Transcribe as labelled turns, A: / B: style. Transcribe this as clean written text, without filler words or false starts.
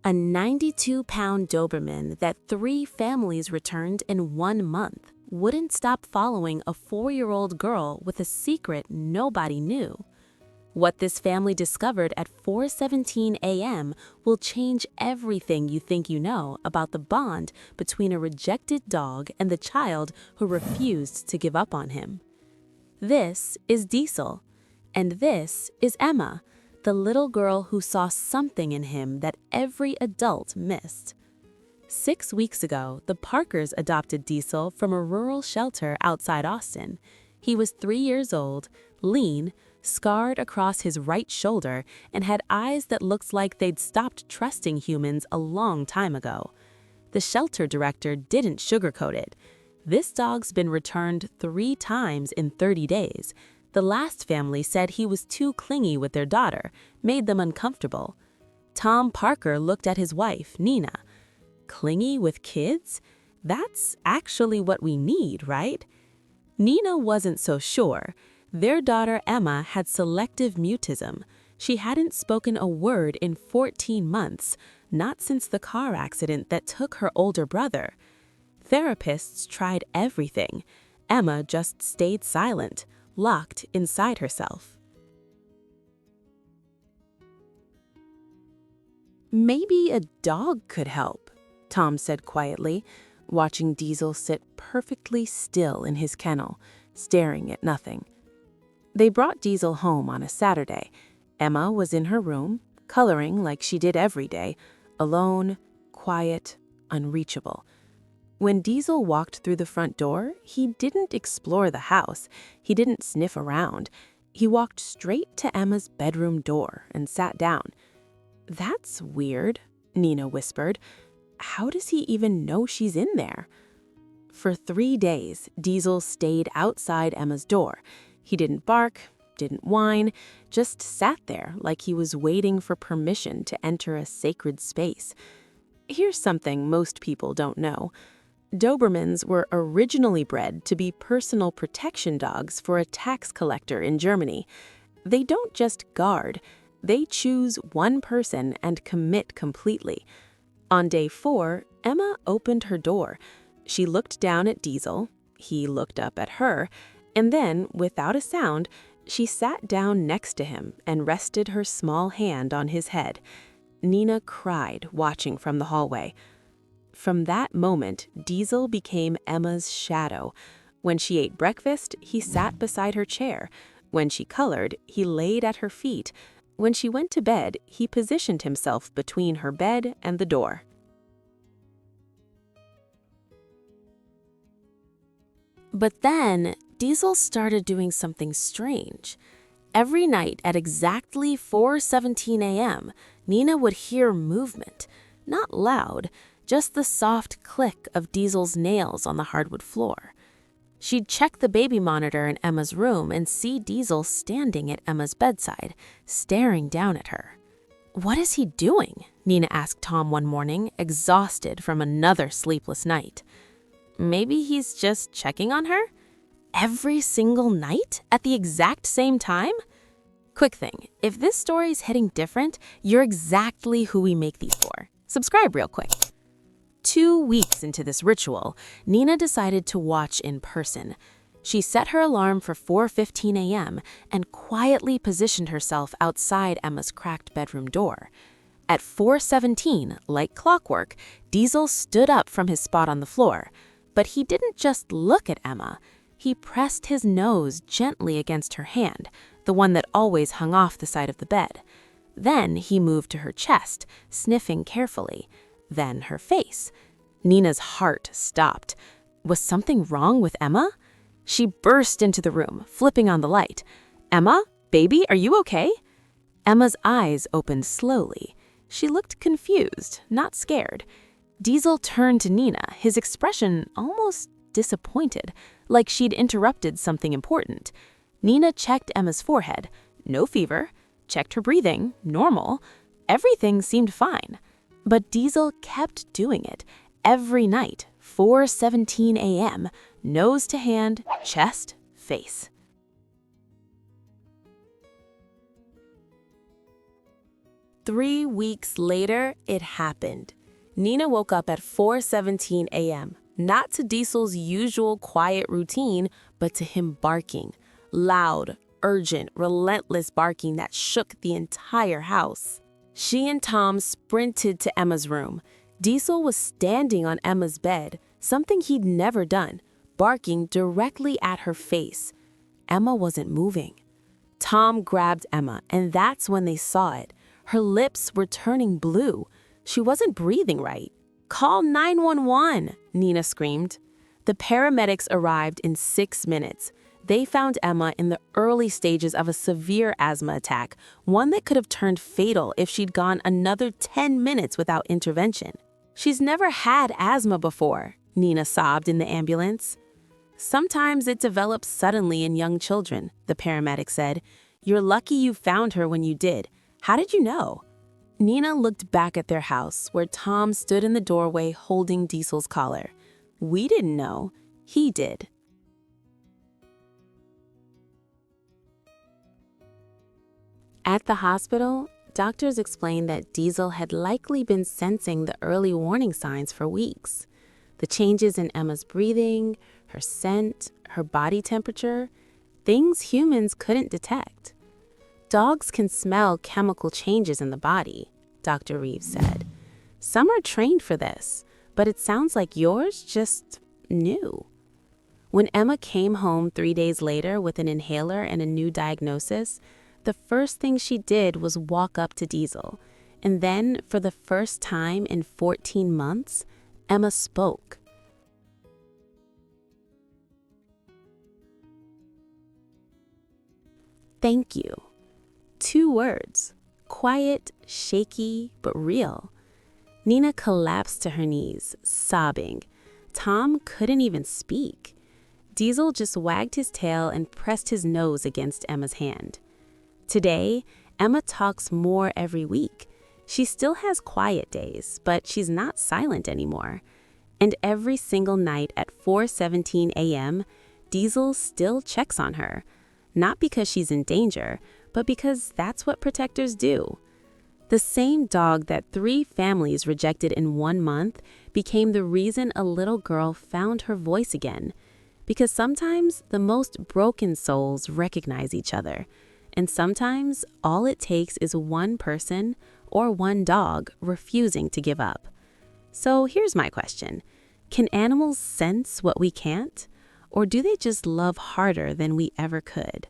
A: A 92-pound Doberman that 3 families returned in 1 month wouldn't stop following a 4-year-old girl with a secret nobody knew. What this family discovered at 4:17 a.m. will change everything you think you know about the bond between a rejected dog and the child who refused to give up on him. This is Diesel, and this is Emma, the little girl who saw something in him that every adult missed. 6 weeks ago, the Parkers adopted Diesel from a rural shelter outside Austin. He was 3 years old, lean, scarred across his right shoulder, and had eyes that looked like they'd stopped trusting humans a long time ago. The shelter director didn't sugarcoat it. This dog's been returned 3 times in 30 days. The last family said he was too clingy with their daughter, made them uncomfortable. Tom Parker looked at his wife, Nina. Clingy with kids? That's actually what we need, right? Nina wasn't so sure. Their daughter Emma had selective mutism. She hadn't spoken a word in 14 months, not since the car accident that took her older brother. Therapists tried everything. Emma just stayed silent, locked inside herself. "Maybe a dog could help," Tom said quietly, watching Diesel sit perfectly still in his kennel, staring at nothing. They brought Diesel home on a Saturday. Emma was in her room, coloring like she did every day, alone, quiet, unreachable. When Diesel walked through the front door, he didn't explore the house. He didn't sniff around. He walked straight to Emma's bedroom door and sat down. "That's weird," Nina whispered. "How does he even know she's in there?" For 3 days, Diesel stayed outside Emma's door. He didn't bark, didn't whine, just sat there like he was waiting for permission to enter a sacred space. Here's something most people don't know. Dobermans were originally bred to be personal protection dogs for a tax collector in Germany. They don't just guard, they choose one person and commit completely. On day 4, Emma opened her door. She looked down at Diesel, he looked up at her, and then, without a sound, she sat down next to him and rested her small hand on his head. Nina cried, watching from the hallway. From that moment, Diesel became Emma's shadow. When she ate breakfast, he sat beside her chair. When she colored, he laid at her feet. When she went to bed, he positioned himself between her bed and the door. But then, Diesel started doing something strange. Every night at exactly 4:17 a.m., Nina would hear movement. Not loud, just the soft click of Diesel's nails on the hardwood floor. She'd check the baby monitor in Emma's room and see Diesel standing at Emma's bedside, staring down at her. "What is he doing?" Nina asked Tom one morning, exhausted from another sleepless night. "Maybe he's just checking on her? Every single night? At the exact same time?" Quick thing, if this story's hitting different, you're exactly who we make these for. Subscribe real quick. 2 weeks into this ritual, Nina decided to watch in person. She set her alarm for 4:15 a.m. and quietly positioned herself outside Emma's cracked bedroom door. At 4:17, like clockwork, Diesel stood up from his spot on the floor. But he didn't just look at Emma. He pressed his nose gently against her hand, the one that always hung off the side of the bed. Then he moved to her chest, sniffing carefully. Then her face. Nina's heart stopped. Was something wrong with Emma? She burst into the room, flipping on the light. "Emma? Baby, are you okay?" Emma's eyes opened slowly. She looked confused, not scared. Diesel turned to Nina, his expression almost disappointed, like she'd interrupted something important. Nina checked Emma's forehead. No fever. Checked her breathing. Normal. Everything seemed fine. But Diesel kept doing it. Every night, 4:17 a.m., nose to hand, chest, face. 3 weeks later, it happened. Nina woke up at 4:17 a.m., not to Diesel's usual quiet routine, but to him barking. Loud, urgent, relentless barking that shook the entire house. She and Tom sprinted to Emma's room. Diesel was standing on Emma's bed, something he'd never done, barking directly at her face. Emma wasn't moving. Tom grabbed Emma, and that's when they saw it. Her lips were turning blue. She wasn't breathing right. "Call 911, Nina screamed. The paramedics arrived in 6 minutes. They found Emma in the early stages of a severe asthma attack, one that could have turned fatal if she'd gone another 10 minutes without intervention. "She's never had asthma before," Nina sobbed in the ambulance. "Sometimes it develops suddenly in young children," the paramedic said. "You're lucky you found her when you did. How did you know?" Nina looked back at their house, where Tom stood in the doorway holding Diesel's collar. "We didn't know. He did." At the hospital, doctors explained that Diesel had likely been sensing the early warning signs for weeks. The changes in Emma's breathing, her scent, her body temperature, things humans couldn't detect. "Dogs can smell chemical changes in the body," Dr. Reeves said. "Some are trained for this, but it sounds like yours just knew." When Emma came home 3 days later with an inhaler and a new diagnosis, the first thing she did was walk up to Diesel. And then, for the first time in 14 months, Emma spoke. "Thank you." 2 words. Quiet, shaky, but real. Nina collapsed to her knees, sobbing. Tom couldn't even speak. Diesel just wagged his tail and pressed his nose against Emma's hand. Today, Emma talks more every week. She still has quiet days, but she's not silent anymore. And every single night at 4:17 a.m., Diesel still checks on her. Not because she's in danger, but because that's what protectors do. The same dog that 3 families rejected in 1 month became the reason a little girl found her voice again. Because sometimes the most broken souls recognize each other. And sometimes all it takes is one person or one dog refusing to give up. So here's my question. Can animals sense what we can't? Or do they just love harder than we ever could?